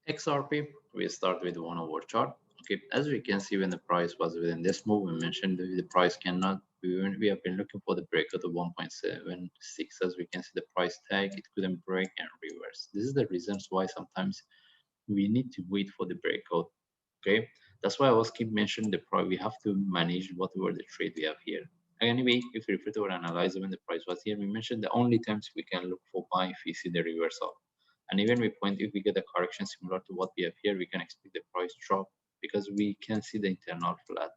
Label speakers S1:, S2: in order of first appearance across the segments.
S1: XRP, we start with 1 hour chart. Okay, as we can see, when the price was within this move, we mentioned the price cannot. We have been looking for the breakout of 1.76. As we can see, the price tag it couldn't break and reverse. This is the reasons why sometimes we need to wait for the breakout. Okay, that's why I was keep mentioning the price. We have to manage whatever the trade we have here. Anyway, if we refer to our analyzer when the price was here, we mentioned the only times we can look for buy if we see the reversal. And even we point if we get a correction similar to what we have here, we can expect the price drop because we can see the internal flat.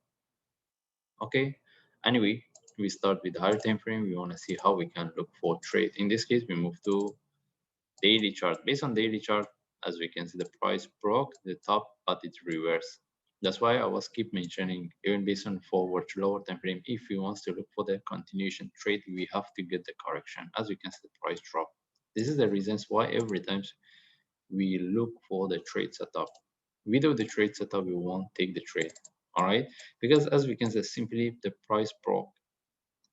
S1: Okay. Anyway, we start with the higher time frame. We want to see how we can look for trade. In this case, we move to daily chart. Based on daily chart, as we can see, the price broke the top, but it's reversed. That's why I was keep mentioning, even based on forward lower time frame, if we want to look for the continuation trade, we have to get the correction. As we can see, the price drop. This is the reasons why every time we look for the trade setup. Without the trade setup, we won't take the trade. All right, because as we can see, simply the price broke,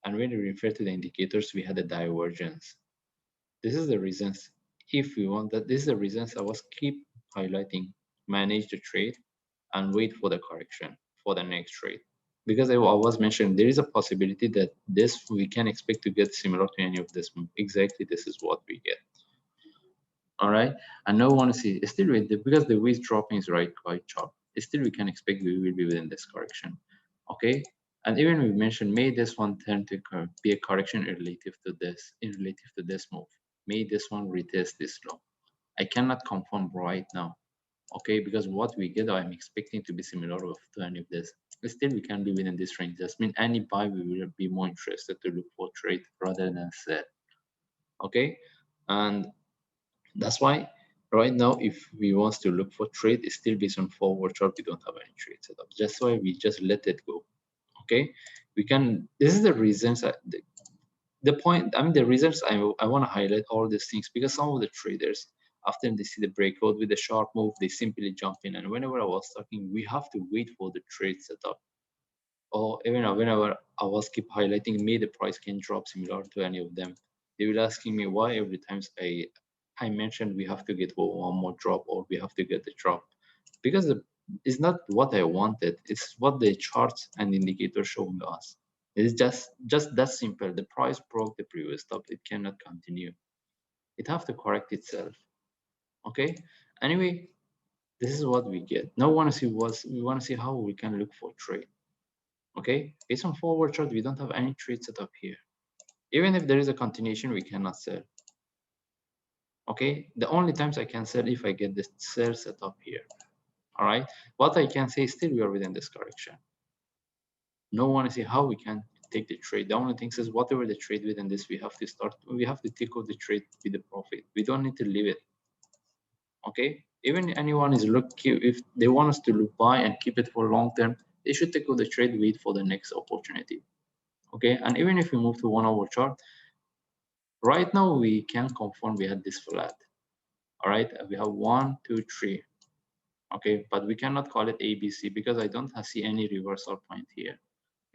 S1: and when we refer to the indicators, we had a divergence. This is the reasons. If we want that, this is the reasons I was keep highlighting. Manage the trade and wait for the correction for the next trade. Because I was mentioning, there is a possibility that this we can expect to get similar to any of this move. Exactly, this is what we get. All right, and no one see still with because the width dropping is right quite sharp. Still, we can expect we will be within this correction. Okay, and even we mentioned may this one turn to be a correction relative to this in relative to this move. May this one retest this low. I cannot confirm right now. Okay, because what we get, I'm expecting to be similar to any of this. Still, we can be within this range. That means any buy we will be more interested to look for trade rather than sell. Okay, and that's why right now, if we want to look for trade, it's still based on forward chart. We don't have any trade set up. That's why we just let it go. Okay, we can. This is the reasons. The point. I mean, the reasons I want to highlight all these things because some of the traders, after they see the breakout with a sharp move, they simply jump in. And whenever I was talking, we have to wait for the trade setup. Or even whenever I was keep highlighting, me the price can drop similar to any of them. They will asking me why every time I mentioned we have to get one more drop or we have to get the drop because it's not what I wanted. It's what the charts and indicators showing us. It's just that simple. The price broke the previous top. It cannot continue. It have to correct itself. Okay. Anyway, this is what we get. Now we want to see how we can look for trade. Okay, based on forward chart, we don't have any trade set up here. Even if there is a continuation, we cannot sell. Okay, the only times I can sell if I get this sell set up here. All right, what I can say is still we are within this correction. No one see how we can take the trade. The only thing is whatever the trade within this, we have to start. We have to take out the trade with the profit. We don't need to leave it. Okay, even anyone is looking if they want us to buy and keep it for long term, they should take out the trade, wait for the next opportunity. Okay, and even if we move to 1 hour chart, right now we can confirm we had this flat. All right, we have 1 2 3. Okay, but we cannot call it ABC because I don't see any reversal point here.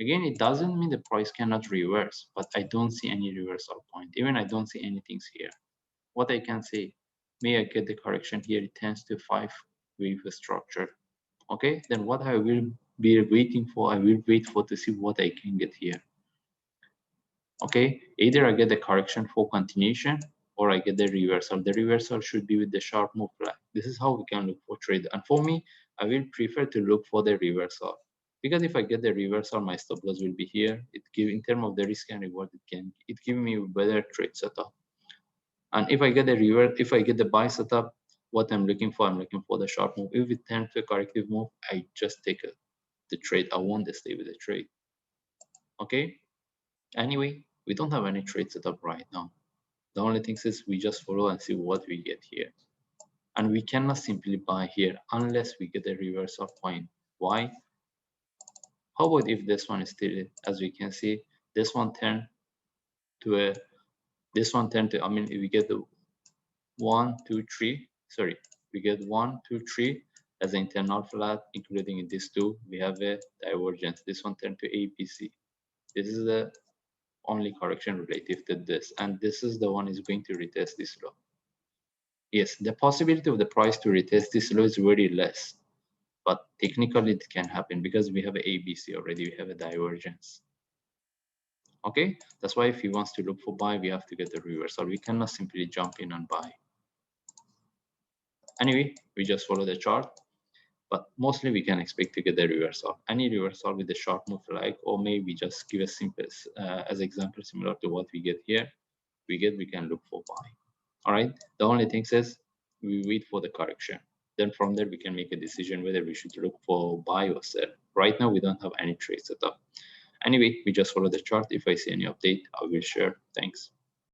S1: Again, it doesn't mean the price cannot reverse, but I don't see any reversal point. Even I don't see anything here. What I can say, may I get the correction here? It tends to 5 wave structure. Okay, then what I will be waiting for, I will wait for to see what I can get here. Okay, either I get the correction for continuation or I get the reversal. The reversal should be with the sharp move flag. This is how we can look for trade. And for me, I will prefer to look for the reversal because if I get the reversal, my stop loss will be here. It give in terms of the risk and reward, it give me a better trade setup. And if I get the if I get the buy setup, what I'm looking for the sharp move. If it turns to a corrective move, I just take the trade. I won't stay with the trade. Okay. Anyway, we don't have any trade set up right now. The only thing is we just follow and see what we get here. And we cannot simply buy here unless we get a reversal point. Why? How about if this one is still, as we can see, this one turned to a, this one turned to, I mean, if we get the 1, 2, 3, sorry, we get 1, 2, 3 as an internal flat, including in these two, we have a divergence. This one turned to ABC. This is the only correction relative to this, and this is the one is going to retest this low. Yes, the possibility of the price to retest this low is very less, but technically it can happen because we have a ABC already, we have a divergence. Okay, that's why if he wants to look for buy, we have to get the reversal. We cannot simply jump in and buy. Anyway, we just follow the chart, but mostly we can expect to get the reversal. Any reversal with the sharp move like, or maybe just give a simple as example similar to what we get here. We can look for buy. All right. The only thing is we wait for the correction. Then from there we can make a decision whether we should look for buy or sell. Right now we don't have any trade set up. Anyway, we just follow the chart. If I see any update, I will share. Thanks.